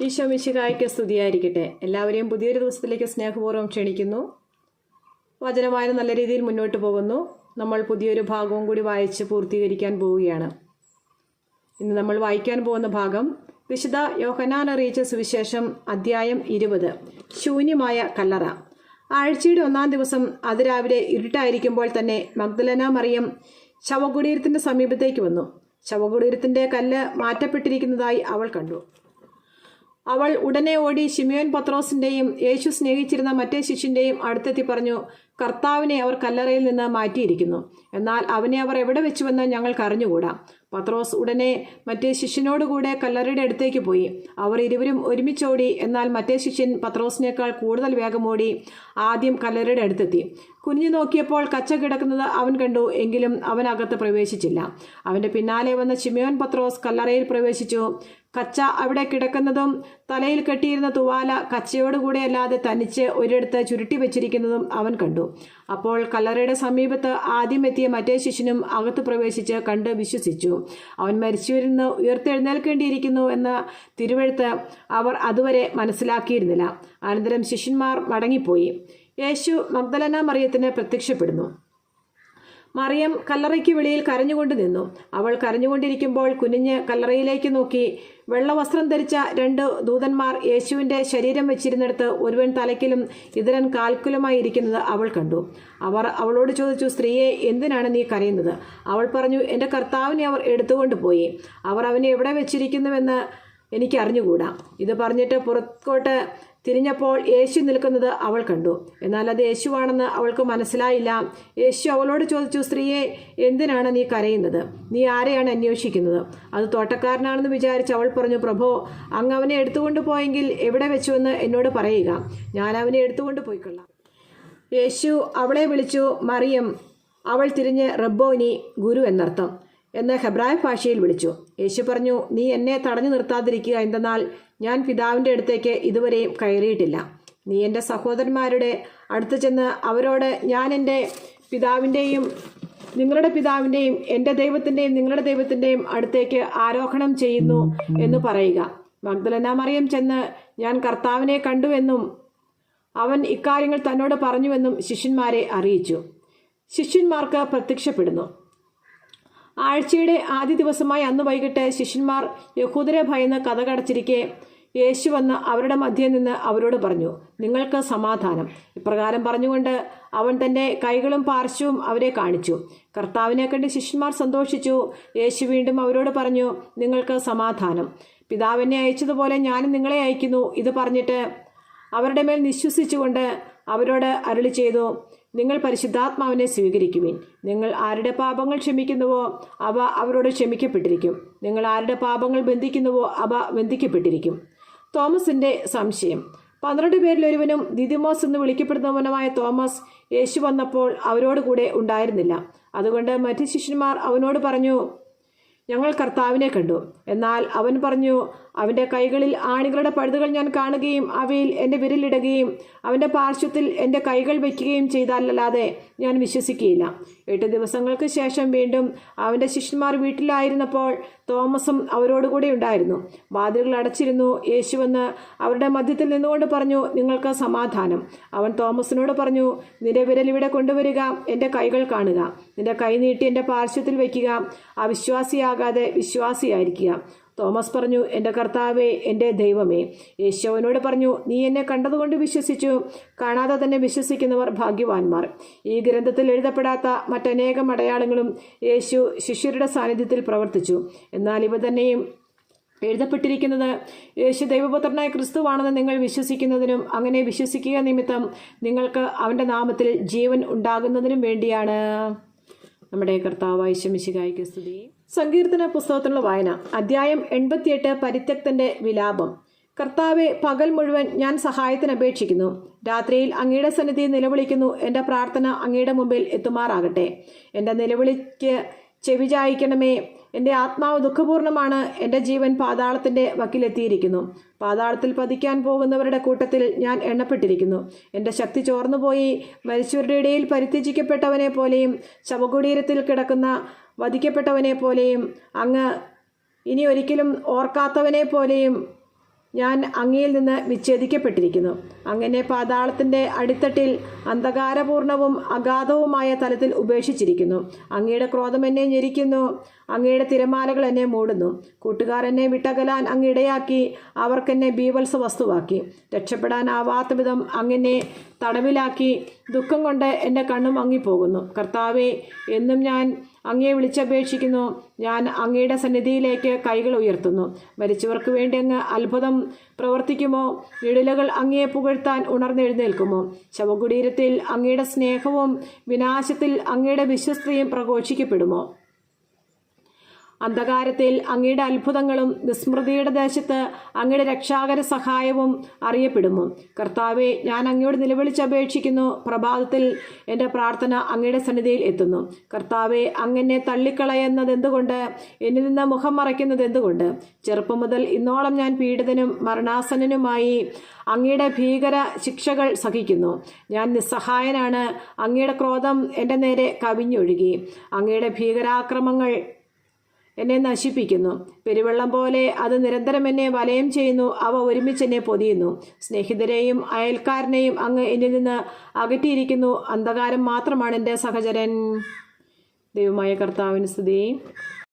ഈശോ മിശിഹായ്ക്ക് സ്തുതിയായിരിക്കട്ടെ. എല്ലാവരെയും പുതിയൊരു ദിവസത്തിലേക്ക് സ്നേഹപൂർവ്വം ക്ഷണിക്കുന്നു. വചനവായന നല്ല രീതിയിൽ മുന്നോട്ട് പോകുന്നു. നമ്മൾ പുതിയൊരു ഭാഗവും കൂടി വായിച്ച് പൂർത്തീകരിക്കാൻ പോവുകയാണ്. ഇന്ന് നമ്മൾ വായിക്കാൻ പോകുന്ന ഭാഗം വിശുദ്ധ യോഹന്നാൻ അറിയിച്ച സുവിശേഷം അധ്യായം 20, ശൂന്യമായ കല്ലറ. ആഴ്ചയുടെ 1-ാം ദിവസം അതിരാവിലെ ഇരുട്ടായിരിക്കുമ്പോൾ തന്നെ മഗ്ദലന മറിയം ശവകുടീരത്തിൻ്റെ സമീപത്തേക്ക് വന്നു. ശവകുടീരത്തിൻ്റെ കല്ല് മാറ്റപ്പെട്ടിരിക്കുന്നതായി അവൾ കണ്ടു. അവൾ ഉടനെ ഓടി ശിമയോൻ പത്രോസിൻ്റെയും യേശു സ്നേഹിച്ചിരുന്ന മറ്റേ ശിഷ്യൻ്റെയും അടുത്തെത്തി പറഞ്ഞു, കർത്താവിനെ അവർ കല്ലറയിൽ നിന്ന് മാറ്റിയിരിക്കുന്നു. എന്നാൽ അവനെ അവർ എവിടെ വെച്ചുവെന്ന് ഞങ്ങൾക്ക് അറിഞ്ഞുകൂടാ. പത്രോസ് ഉടനെ മറ്റേ ശിഷ്യനോടുകൂടെ കല്ലറയുടെ അടുത്തേക്ക് പോയി. അവർ ഇരുവരും ഒരുമിച്ചോടി. എന്നാൽ മറ്റേ ശിഷ്യൻ പത്രോസിനേക്കാൾ കൂടുതൽ വേഗമോടി ആദ്യം കല്ലറയുടെ അടുത്തെത്തി. കുനിഞ്ഞു നോക്കിയപ്പോൾ കച്ച കിടക്കുന്നത് അവൻ കണ്ടു. എങ്കിലും അവൻ അകത്ത് പ്രവേശിച്ചില്ല. അവൻ്റെ പിന്നാലെ വന്ന ശിമയോൻ പത്രോസ് കല്ലറയിൽ പ്രവേശിച്ചു. കച്ച അവിടെ കിടക്കുന്നതും തലയിൽ കെട്ടിയിരുന്ന തുവാല കച്ചയോടുകൂടെ അല്ലാതെ തനിച്ച് ഒരിടത്ത് ചുരുട്ടി വെച്ചിരിക്കുന്നതും അവൻ കണ്ടു. അപ്പോൾ കല്ലറയുടെ സമീപത്ത് ആദ്യം എത്തിയ മറ്റേ ശിഷ്യനും അകത്ത് പ്രവേശിച്ച് കണ്ട് വിശ്വസിച്ചു. അവൻ മരിച്ചവരിൽ നിന്ന് ഉയർത്തെഴുന്നേൽക്കേണ്ടിയിരിക്കുന്നു എന്ന തിരുവെഴുത്ത് അവർ അതുവരെ മനസ്സിലാക്കിയിരുന്നില്ല. അനന്തരം ശിഷ്യന്മാർ മടങ്ങിപ്പോയി. യേശു മഗ്ദലന മറിയത്തിന് പ്രത്യക്ഷപ്പെടുന്നു. മറിയം കല്ലറയ്ക്ക് വെളിയിൽ കരഞ്ഞുകൊണ്ട് നിന്നു. അവൾ കരഞ്ഞുകൊണ്ടിരിക്കുമ്പോൾ കുനിഞ്ഞ് കല്ലറയിലേക്ക് നോക്കി. വെള്ളവസ്ത്രം ധരിച്ച 2 ദൂതന്മാർ യേശുവിൻ്റെ ശരീരം വെച്ചിരുന്നിടത്ത് ഒരുവൻ തലയ്ക്കിലും ഇതരൻ കാൽക്കുലുമായി ഇരിക്കുന്നത് അവൾ കണ്ടു. അവർ അവളോട് ചോദിച്ചു, സ്ത്രീയെ, എന്തിനാണ് നീ കരയുന്നത്? അവൾ പറഞ്ഞു, എൻ്റെ കർത്താവിനെ അവർ എടുത്തുകൊണ്ട് പോയി. അവർ അവനെ എവിടെ വെച്ചിരിക്കുന്നുവെന്ന് എനിക്ക് അറിഞ്ഞുകൂടാ. ഇത് പറഞ്ഞിട്ട് പുറത്തോട്ട് തിരിഞ്ഞപ്പോൾ യേശു നിൽക്കുന്നത് അവൾ കണ്ടു. എന്നാൽ അത് യേശുവാണെന്ന് അവൾക്ക് മനസ്സിലായില്ല. യേശു അവളോട് ചോദിച്ചു, സ്ത്രീയെ, എന്തിനാണ് നീ കരയുന്നത്? നീ ആരെയാണ് അന്വേഷിക്കുന്നത്? അത് തോട്ടക്കാരനാണെന്ന് വിചാരിച്ച് അവൾ പറഞ്ഞു, പ്രഭോ, അങ്ങ് അവനെ എടുത്തുകൊണ്ട് പോയെങ്കിൽ എവിടെ വെച്ചുവെന്ന് എന്നോട് പറയുക. ഞാൻ അവനെ എടുത്തുകൊണ്ട് പോയിക്കൊള്ളാം. യേശു അവളെ വിളിച്ചു, മറിയം. അവൾ തിരിഞ്ഞ് റബ്ബോനി, ഗുരു എന്നർത്ഥം എന്ന് ഹെബ്രായ ഭാഷയിൽ വിളിച്ചു. യേശു പറഞ്ഞു, നീ എന്നെ തടഞ്ഞു നിർത്താതിരിക്കുക. എന്തെന്നാൽ ഞാൻ പിതാവിൻ്റെ അടുത്തേക്ക് ഇതുവരെയും കയറിയിട്ടില്ല. നീ എൻ്റെ സഹോദരന്മാരുടെ അടുത്ത് ചെന്ന് അവരോട്, ഞാൻ എൻ്റെ പിതാവിൻ്റെയും നിങ്ങളുടെ പിതാവിൻ്റെയും എൻ്റെ ദൈവത്തിൻ്റെയും നിങ്ങളുടെ ദൈവത്തിൻ്റെയും അടുത്തേക്ക് ആരോഹണം ചെയ്യുന്നു എന്ന് പറയുക. മഗ്ദലന മറിയം ചെന്ന്, ഞാൻ കർത്താവിനെ കണ്ടുവെന്നും അവൻ ഇക്കാര്യങ്ങൾ തന്നോട് പറഞ്ഞുവെന്നും ശിഷ്യന്മാരെ അറിയിച്ചു. ശിഷ്യന്മാർക്ക് പ്രത്യക്ഷപ്പെടുന്നു. ആഴ്ചയുടെ ആദ്യ ദിവസമായ അന്ന് വൈകിട്ട് ശിഷ്യന്മാർ യഹൂദരെ ഭയന്ന് കതകടച്ചിരിക്കെ യേശു വന്ന് അവരുടെ മധ്യേ നിന്ന് അവരോട് പറഞ്ഞു, നിങ്ങൾക്ക് സമാധാനം. ഇപ്രകാരം പറഞ്ഞുകൊണ്ട് അവൻ തൻ്റെ കൈകളും പാർശ്വവും അവരെ കാണിച്ചു. കർത്താവിനെ കണ്ട് ശിഷ്യന്മാർ സന്തോഷിച്ചു. യേശു വീണ്ടും അവരോട് പറഞ്ഞു, നിങ്ങൾക്ക് സമാധാനം. പിതാവിനെ അയച്ചതുപോലെ ഞാനും നിങ്ങളെ അയക്കുന്നു. ഇത് പറഞ്ഞിട്ട് അവരുടെ മേൽ നിശ്വസിച്ചുകൊണ്ട് അവരോട് അരുളി ചെയ്തു, നിങ്ങൾ പരിശുദ്ധാത്മാവിനെ സ്വീകരിക്കുവിൻ. നിങ്ങൾ ആരുടെ പാപങ്ങൾ ക്ഷമിക്കുന്നുവോ അവ അവരോട് ക്ഷമിക്കപ്പെട്ടിരിക്കും. നിങ്ങൾ ആരുടെ പാപങ്ങൾ ബന്ധിക്കുന്നുവോ അവ ബന്ധിക്കപ്പെട്ടിരിക്കും. തോമസിൻ്റെ സംശയം. 12 പേരിൽ ഒരുവനും ദിദിമോസ് എന്ന് വിളിക്കപ്പെടുന്നവനുമായ തോമസ് യേശു വന്നപ്പോൾ അവരോട് കൂടെ ഉണ്ടായിരുന്നില്ല. അതുകൊണ്ട് മറ്റു ശിഷ്യന്മാർ അവനോട് പറഞ്ഞു, ഞങ്ങൾ കർത്താവിനെ കണ്ടു. എന്നാൽ അവൻ പറഞ്ഞു, അവൻ്റെ കൈകളിൽ ആണികളുടെ പഴുതുകൾ ഞാൻ കാണുകയും അവയിൽ എൻ്റെ വിരലിടുകയും അവൻ്റെ പാർശ്വത്തിൽ എൻ്റെ കൈകൾ വയ്ക്കുകയും ചെയ്താലല്ലാതെ ഞാൻ വിശ്വസിക്കുകയില്ല. 8 ദിവസങ്ങൾക്ക് ശേഷം വീണ്ടും അവൻ്റെ ശിഷ്യന്മാർ വീട്ടിലായിരുന്നപ്പോൾ തോമസും അവരോടുകൂടെ ഉണ്ടായിരുന്നു. വാതിലുകൾ അടച്ചിരുന്നു. യേശു വന്ന് അവരുടെ മധ്യത്തിൽ നിന്നുകൊണ്ട് പറഞ്ഞു, നിങ്ങൾക്ക് സമാധാനം. അവൻ തോമസിനോട് പറഞ്ഞു, നിന്റെ വിരൽ ഇവിടെ കൊണ്ടുവരിക, എൻ്റെ കൈകൾ കാണുക. നിന്റെ കൈ നീട്ടി എൻ്റെ പാർശ്വത്തിൽ വയ്ക്കുക. അവിശ്വാസിയാകാതെ വിശ്വാസിയായിരിക്കുക. തോമസ് പറഞ്ഞു, എൻ്റെ കർത്താവേ, എൻ്റെ ദൈവമേ. യേശു അവനോട് പറഞ്ഞു, നീ എന്നെ കണ്ടതുകൊണ്ട് വിശ്വസിച്ചു. കാണാതെ തന്നെ വിശ്വസിക്കുന്നവർ ഭാഗ്യവാന്മാർ. ഈ ഗ്രന്ഥത്തിൽ എഴുതപ്പെടാത്ത മറ്റനേകം അടയാളങ്ങളും യേശു ശിഷ്യരുടെ സാന്നിധ്യത്തിൽ പ്രവർത്തിച്ചു. എന്നാൽ ഇവ തന്നെയും എഴുതപ്പെട്ടിരിക്കുന്നത് യേശു ദൈവപുത്രനായ ക്രിസ്തുവാണെന്ന് നിങ്ങൾ വിശ്വസിക്കുന്നതിനും അങ്ങനെ വിശ്വസിക്കുക നിമിത്തം നിങ്ങൾക്ക് അവൻ്റെ നാമത്തിൽ ജീവൻ ഉണ്ടാകുന്നതിനും വേണ്ടിയാണ്. നമ്മുടെ കർത്താവായ യേശു മിശിഹായ്ക്ക് സ്തുതി. സങ്കീർത്തന പുസ്തകത്തിനുള്ള വായന. അധ്യായം 88, പരിത്യക്തന്റെ വിലാപം. കർത്താവെ, പകൽ മുഴുവൻ ഞാൻ സഹായത്തിന് അപേക്ഷിക്കുന്നു. രാത്രിയിൽ അങ്ങയുടെ സന്നിധിയിൽ നിലവിളിക്കുന്നു. എൻ്റെ പ്രാർത്ഥന അങ്ങയുടെ മുമ്പിൽ എത്തുമാറാകട്ടെ. എൻ്റെ നിലവിളിക്ക് ചെവി ചായ്ക്കണമേ. എൻ്റെ ആത്മാവ് ദുഃഖപൂർണ്ണമാണ്. എൻ്റെ ജീവൻ പാതാളത്തിൻ്റെ വക്കിലെത്തിയിരിക്കുന്നു. പാതാളത്തിൽ പതിക്കാൻ പോകുന്നവരുടെ കൂട്ടത്തിൽ ഞാൻ എണ്ണപ്പെട്ടിരിക്കുന്നു. എൻ്റെ ശക്തി ചോർന്നുപോയി. മരിച്ചവരുടെ ഇടയിൽ പരിത്യജിക്കപ്പെട്ടവനെ പോലെയും ശവകുടീരത്തിൽ കിടക്കുന്ന വധിക്കപ്പെട്ടവനെ പോലെയും അങ്ങ് ഇനി ഒരിക്കലും ഓർക്കാത്തവനെ പോലെയും ഞാൻ അങ്ങയിൽ നിന്ന് വിച്ഛേദിക്കപ്പെട്ടിരിക്കുന്നു. അങ്ങനെ പാതാളത്തിൻ്റെ അടിത്തട്ടിൽ അന്ധകാരപൂർണവും അഗാധവുമായ തലത്തിൽ ഉപേക്ഷിച്ചിരിക്കുന്നു. അങ്ങയുടെ ക്രോധം എന്നെ ഞെരിക്കുന്നു, അങ്ങയുടെ തിരമാലകൾ എന്നെ മൂടുന്നു. കൂട്ടുകാർ എന്നെ വിട്ടകലാൻ അങ്ങ് ഇടയാക്കി, അവർക്കെന്നെ ബീഭത്സ വസ്തുവാക്കി. രക്ഷപ്പെടാനാവാത്ത വിധം അങ്ങനെ തടവിലാക്കി. ദുഃഖം കൊണ്ട് എൻ്റെ കണ്ണും മങ്ങിപ്പോകുന്നു. കർത്താവേ, എന്നും ഞാൻ അങ്ങയെ വിളിച്ചപേക്ഷിക്കുന്നു. ഞാൻ അങ്ങയുടെ സന്നിധിയിലേക്ക് കൈകൾ ഉയർത്തുന്നു. മരിച്ചവർക്ക് വേണ്ടി അങ്ങ് അത്ഭുതം പ്രവർത്തിക്കുമോ? ഇടലുകൾ അങ്ങയെ പുകഴ്ത്താൻ ഉണർന്നെഴുന്നേൽക്കുമോ? ശവകുടീരത്തിൽ അങ്ങയുടെ സ്നേഹവും വിനാശത്തിൽ അങ്ങയുടെ വിശ്വസ്തയും പ്രഘോഷിക്കപ്പെടുമോ? അന്ധകാരത്തിൽ അങ്ങയുടെ അത്ഭുതങ്ങളും വിസ്മൃതിയുടെ ദേശത്ത് അങ്ങയുടെ രക്ഷാകര സഹായവും അറിയപ്പെടുമോ? കർത്താവെ, ഞാൻ അങ്ങയോട് നിലവിളിച്ചപേക്ഷിക്കുന്നു. പ്രഭാതത്തിൽ എൻ്റെ പ്രാർത്ഥന അങ്ങയുടെ സന്നിധിയിൽ എത്തുന്നു. കർത്താവെ, അങ്ങനെ തള്ളിക്കളയുന്നത് എന്തുകൊണ്ട്? എന്നിൽ നിന്ന് മുഖം മറയ്ക്കുന്നത് എന്തുകൊണ്ട്? ചെറുപ്പം മുതൽ ഇന്നോളം ഞാൻ പീഡിതനും മരണാസന്നനുമായി അങ്ങയുടെ ഭീകര ശിക്ഷകൾ സഹിക്കുന്നു. ഞാൻ നിസ്സഹായനാണ്. അങ്ങയുടെ ക്രോധം എൻ്റെ നേരെ കവിഞ്ഞൊഴുകി. അങ്ങയുടെ ഭീകരാക്രമങ്ങൾ എന്നെ നശിപ്പിക്കുന്നു. പെരുവെള്ളം പോലെ അത് നിരന്തരം എന്നെ വലയം ചെയ്യുന്നു. അവ ഒരുമിച്ച് എന്നെ പൊതിയുന്നു. സ്നേഹിതരെയും അയൽക്കാരനെയും അങ്ങ് എന്നിൽ നിന്ന് അകറ്റിയിരിക്കുന്നു. അന്ധകാരം മാത്രമാണ് എൻ്റെ സഹചരൻ. ദൈവമായ കർത്താവിന് സ്തുതി.